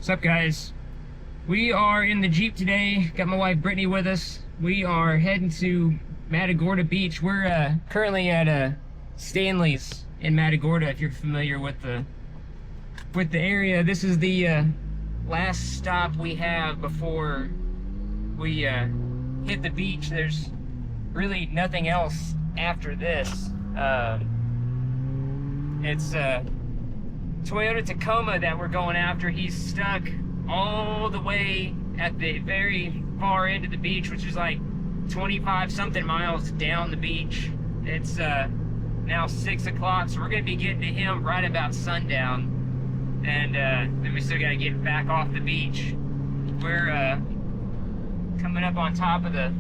What's up, guys? We are in the Jeep today. Got my wife Brittany with us. We are heading to Matagorda Beach. We're currently at Stanley's in Matagorda, if you're familiar with the area. This is the last stop we have before we hit the beach. There's really nothing else after this. It's Toyota Tacoma that we're going after. He's stuck all the way at the very far end of the beach, which is like 25 something miles down the beach. It's now 6 o'clock, so we're gonna be getting to him right about sundown, and then we still gotta get back off the beach. We're coming up on top of the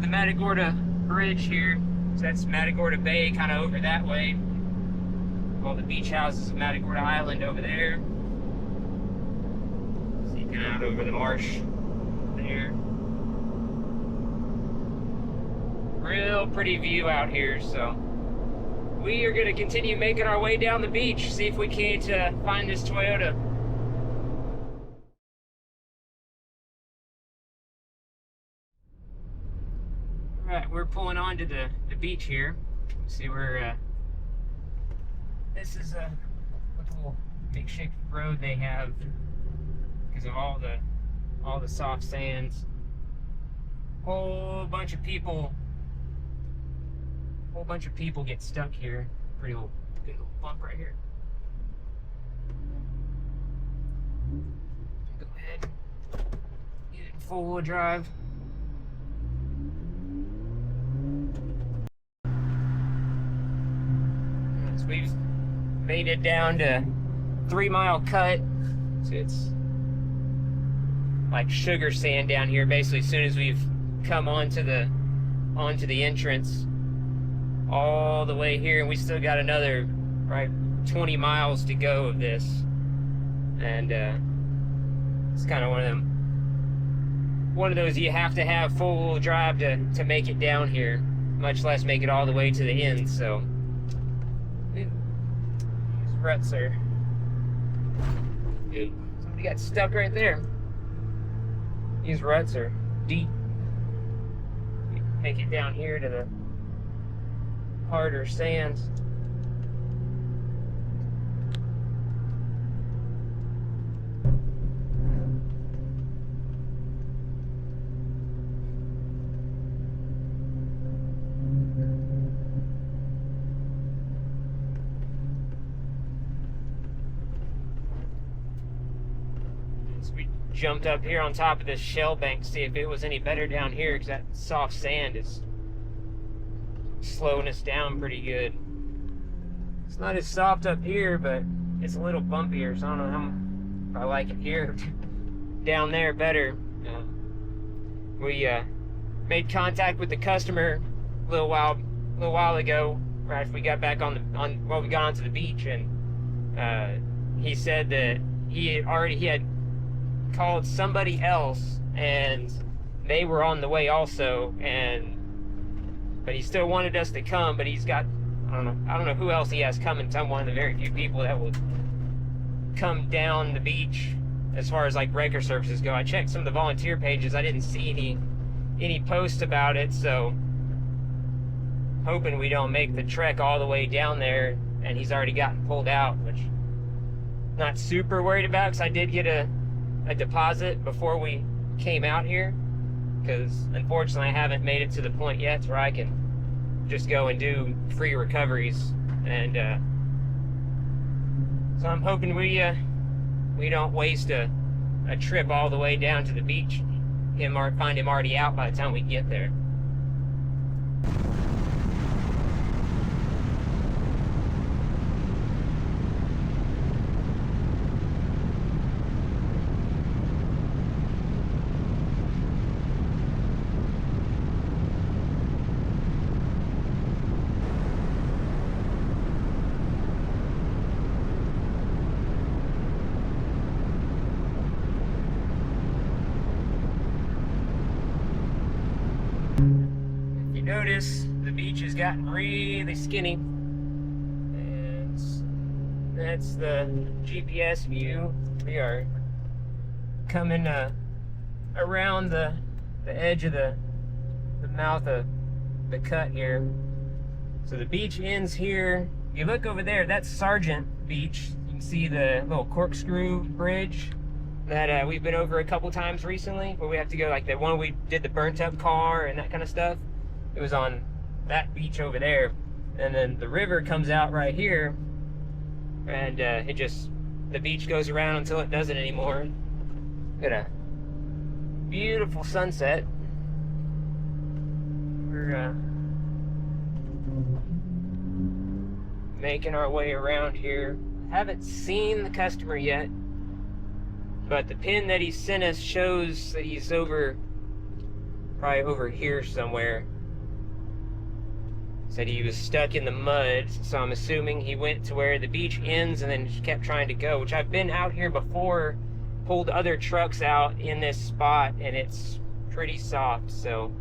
Matagorda Bridge here. So that's Matagorda Bay, kind of over that way. All the beach houses of Matagorda Island over there. See, kind of out over the marsh there. Real pretty view out here. So we are going to continue making our way down the beach, see if we can't find this Toyota. All right, we're pulling onto the beach here. See where this is a little makeshift road they have because of all the soft sands. Whole bunch of people get stuck here. Pretty good little bump right here. Go ahead, get it in full-wheel drive. So we've made it down to 3 Mile Cut. So it's like sugar sand down here. Basically, as soon as we've come onto the entrance, all the way here, and we still got another 20 miles to go of this. And it's kind of one of those you have to have full-wheel drive to make it down here, much less make it all the way to the end. So ruts are good. Somebody got stuck right there. These ruts are deep. Make it down here to the harder sands. Jumped up here on top of this shell bank to see if it was any better down here, because that soft sand is slowing us down pretty good. It's not as soft up here, but it's a little bumpier, so I don't know if I like it here. Down there better. We made contact with the customer a little while ago, right after we got back we got onto the beach, and he said that he had called somebody else and they were on the way also, but he still wanted us to come, but he's got I don't know who else he has coming. I'm one of the very few people that will come down the beach as far as like wrecker services go. I checked some of the volunteer pages. I didn't see any posts about it, so hoping we don't make the trek all the way down there and he's already gotten pulled out, which I'm not super worried about, because I did get a deposit before we came out here, because unfortunately I haven't made it to the point yet where I can just go and do free recoveries, and so I'm hoping we don't waste a trip all the way down to the beach, find him already out by the time we get there. notice the beach has gotten really skinny, and That's the GPS view. We are coming around the edge of the mouth of the cut here. So the beach ends here. You look over there, that's Sargent Beach. You can see the little corkscrew bridge that we've been over a couple times recently, where we have to go, like the one we did the burnt up car and that kind of stuff. It was on that beach over there. And then the river comes out right here, and the beach goes around until it doesn't anymore. Got a beautiful sunset. We're making our way around here. Haven't seen the customer yet, but the pin that he sent us shows that he's probably over here somewhere. Said he was stuck in the mud, so I'm assuming he went to where the beach ends and then just kept trying to go, which I've been out here before, pulled other trucks out in this spot, and it's pretty soft, so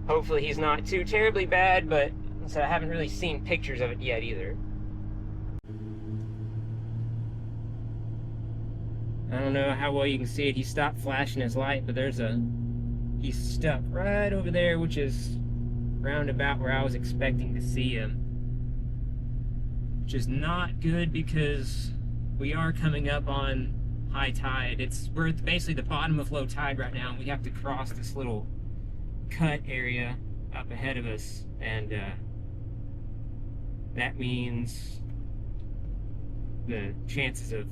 hopefully he's not too terribly bad, but so I haven't really seen pictures of it yet either. I don't know how well you can see it. He stopped flashing his light, but he's stuck right over there, which is round about where I was expecting to see him. Which is not good because we are coming up on high tide. We're at basically the bottom of low tide right now, and we have to cross this little cut area up ahead of us, and that means the chances of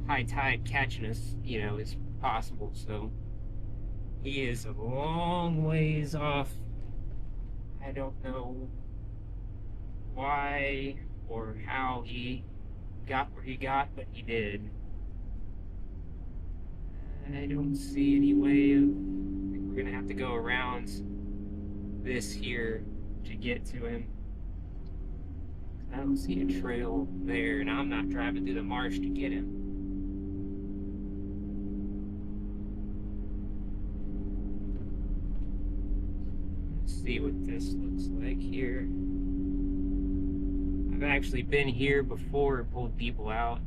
high tide catching us, is possible. So he is a long ways off. I don't know why or how he got where he got, but he did. I don't see any way of, I think we're gonna have to go around this here to get to him. I don't see a trail there, and I'm not driving through the marsh to get him. See what this looks like here. I've actually been here before and pulled people out.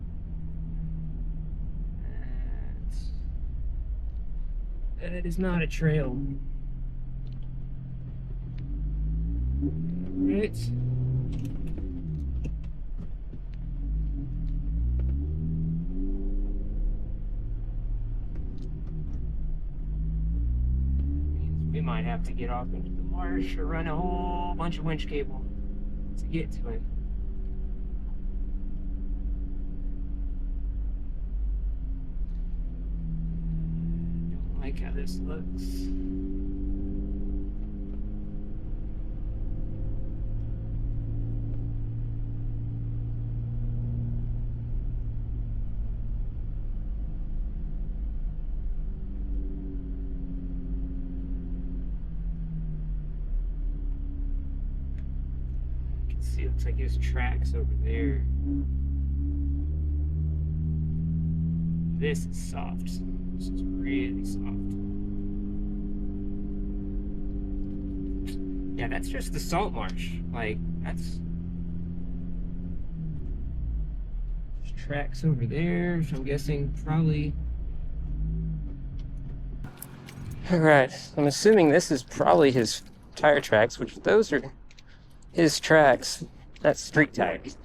That is not a trail. Right. We might have to get off into the marsh or run a whole bunch of winch cable to get to it. Don't like how this looks. See, it looks like there's tracks over there. This is soft. This is really soft. Yeah, that's just the salt marsh. Like, there's tracks over there, so I'm guessing probably. Alright, I'm assuming this is probably his tire tracks, which those are his tracks. That's street tires.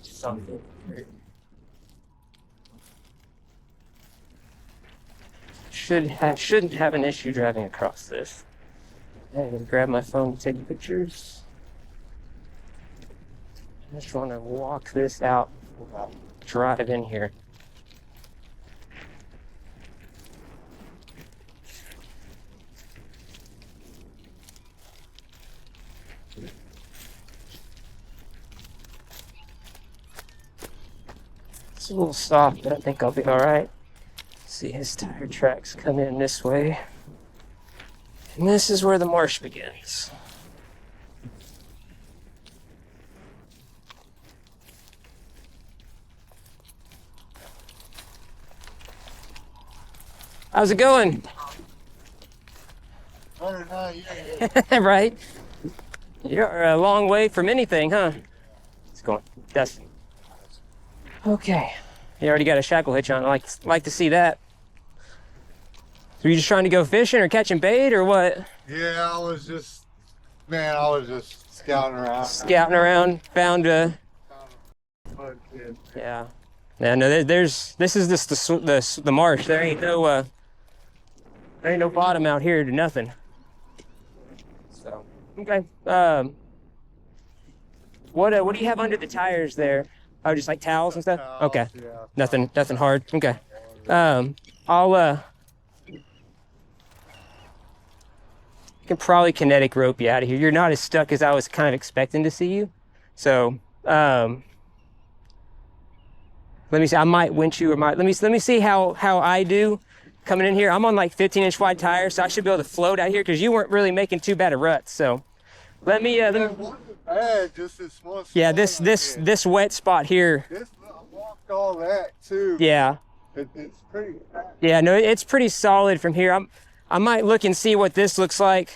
Something. Shouldn't have an issue driving across this. I'm gonna grab my phone to take pictures. I just want to walk this out, drive in here. It's a little soft, but I think I'll be alright. See his tire tracks come in this way. And this is where the marsh begins. How's it going? Yeah. Right? You're a long way from anything, huh? It's going, Dustin. Okay. You already got a shackle hitch on. I like to see that. So you just trying to go fishing or catching bait or what? Yeah, I was just scouting around. Scouting around, found a. Yeah. Yeah. No, this is just the marsh. There ain't no bottom out here to nothing. So okay. What do you have under the tires there? Oh, just like towels and stuff. Towels, Okay. yeah. Nothing hard. Okay. I'll can probably kinetic rope you out of here. You're not as stuck as I was kind of expecting to see you. So, let me see. I might winch you, or let me see how I do coming in here. I'm on like 15-inch wide tires, so I should be able to float out here because you weren't really making too bad of ruts. So, let me. Just this one spot Yeah, this wet spot here. I walked all that too. Yeah. It's pretty fast. Yeah, no, it's pretty solid from here. I might look and see what this looks like.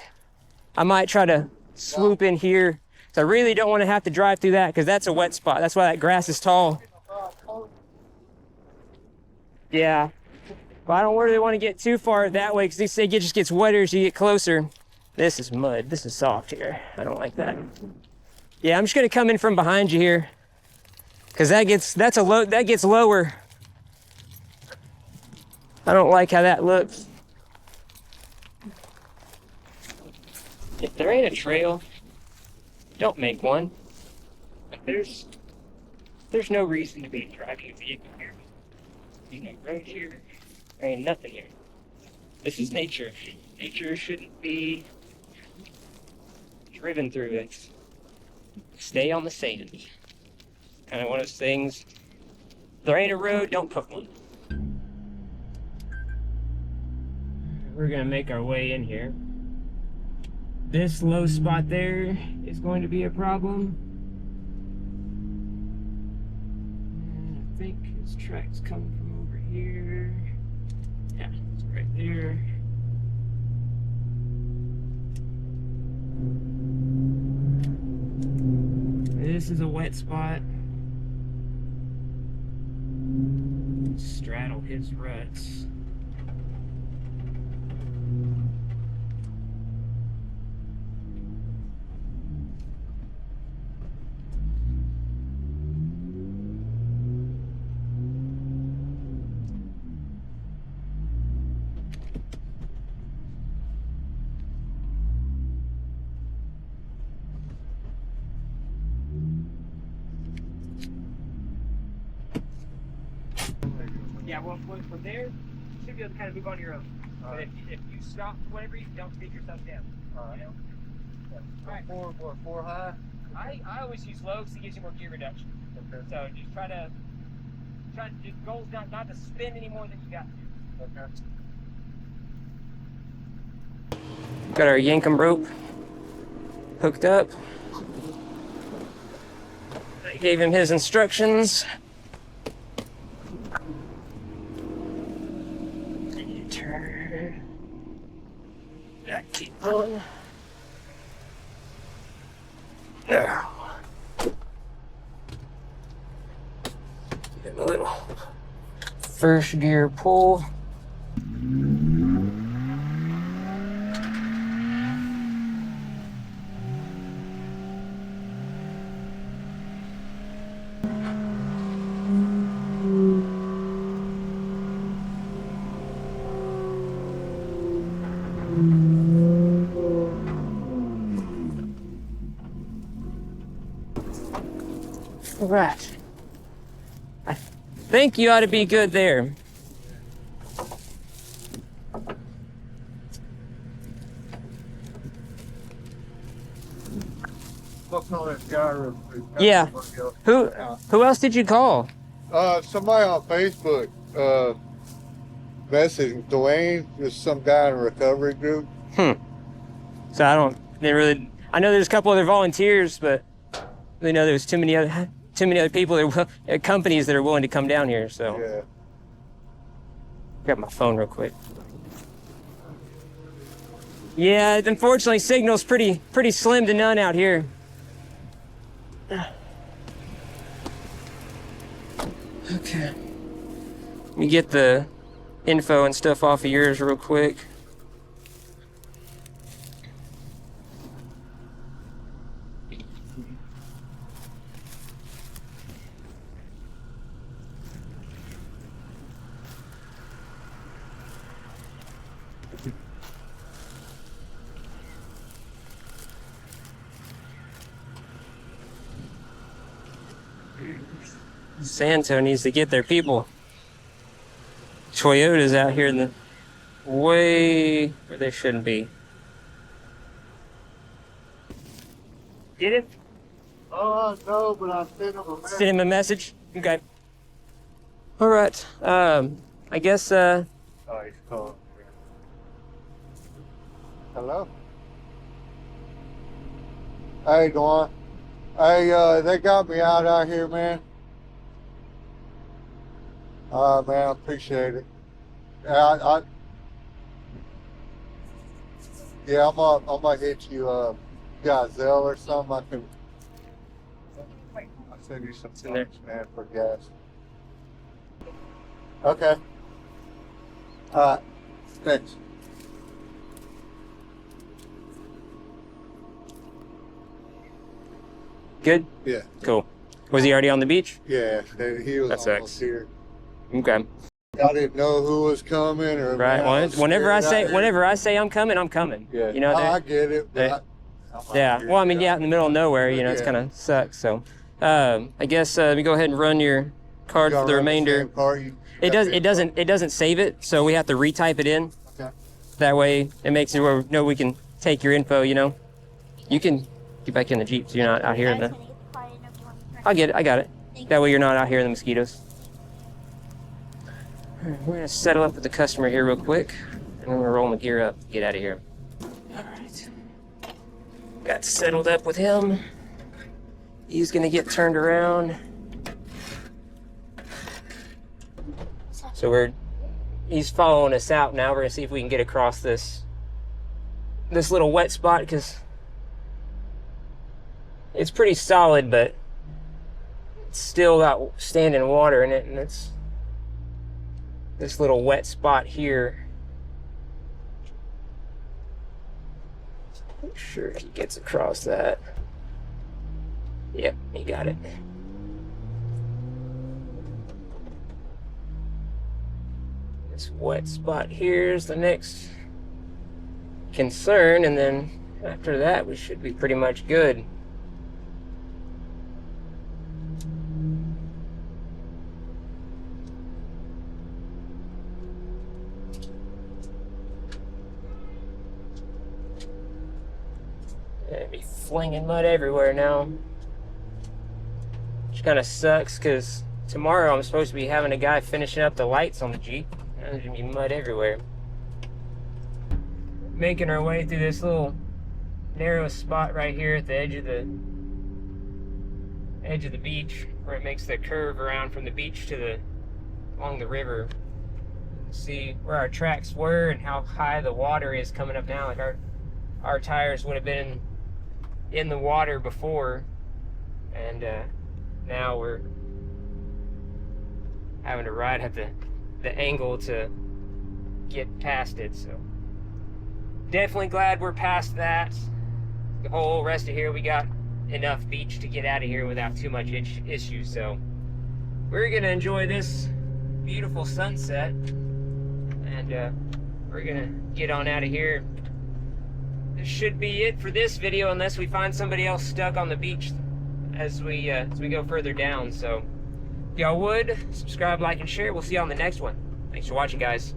I might try to swoop in here. So I really don't want to have to drive through that because that's a wet spot. That's why that grass is tall. Yeah. But I don't really want to get too far that way because it just gets wetter as you get closer. This is mud. This is soft here. I don't like that. Yeah, I'm just gonna come in from behind you here because that gets lower. I don't like how that looks. If there ain't a trail, don't make one. But there's no reason to be driving a vehicle here. You know, right here, there ain't nothing here. This is nature. Nature shouldn't be driven through it. Stay on the sand. Kind of one of those things. If there ain't a road, don't put one. We're gonna make our way in here. This low spot there is going to be a problem. And I think his track's coming from over here. Yeah, it's right there. This is a wet spot. Straddle his ruts. Yeah, well, from there, you should be able to kind of move on your own. But if you stop, whatever, you don't get yourself down. You know? All right. Four high? I always use low because it gives you more gear reduction. Okay. So just try to just goal's not to spin any more than you got to. Okay. Got our Yankum rope hooked up. I gave him his instructions. Turn. Keep on. There. Give him a little first gear pull. Right. I think you ought to be good there. Yeah. Who else did you call? Somebody on Facebook messaged Dwayne, just some guy in a recovery group. So I know there's a couple other volunteers, but I know there's too many other people companies that are willing to come down here, so. Yeah. Grab my phone real quick. Yeah, unfortunately, signal's pretty slim to none out here. Okay. Let me get the info and stuff off of yours real quick. Santo needs to get their people. Toyota's out here in the way where they shouldn't be. Get it? No, but I sent him a message. Send him a message? Okay. All right. I guess, Oh, he's calling. Hello? Hey, Dwan. Hey, they got me out here, man. Man, I appreciate it. Yeah, yeah, I'm gonna hit you, Gazelle or something. I'll send you some in there. things, man, for gas. Okay. Thanks. Good? Yeah. Cool. Was he already on the beach? Yeah, he was That sucks. almost here. Okay. I didn't know who was coming or Right. man, Well, was whenever I scared out say here. whenever I say I'm coming, I'm coming. Yeah, You know. I get it. they- But I'm out Yeah. here, Well, I mean, yeah, out in the middle of nowhere, you know, it's Yeah. kind of sucks. So, I guess let me go ahead and run your card You for the gotta run remainder. same car you It got does. me It doesn't. It doesn't save it, so we have to retype it in. Okay. That way, it makes it where we know we can take your info. You know, you can get back in the Jeep, so you're not out here in the. I get it. I got it. That way, you're not out here in the mosquitoes. All right, we're gonna settle up with the customer here real quick, and then we're rolling the gear up. Get out of here. All right. Got settled up with him. He's gonna get turned around. So he's following us out now. We're gonna see if we can get across this little wet spot because it's pretty solid, but it's still got standing water in it, and it's this little wet spot here. Make sure he gets across that. Yep, he got it. This wet spot here is the next concern, and then after that we should be pretty much good. I'd be flinging mud everywhere now, which kind of sucks because tomorrow I'm supposed to be having a guy finishing up the lights on the Jeep. There's gonna be mud everywhere. Making our way through this little narrow spot right here at the edge of the beach, where it makes the curve around from the beach to along the river. See where our tracks were and how high the water is coming up now. Like our tires would have been in the water before, and now we're having to ride at the angle to get past it. So definitely glad we're past that. The whole rest of here, we got enough beach to get out of here without too much issues. So we're gonna enjoy this beautiful sunset, and we're gonna get on out of here. This should be it for this video, unless we find somebody else stuck on the beach as we go further down. So if y'all would subscribe, like, and share. We'll see you on the next one. Thanks for watching, guys.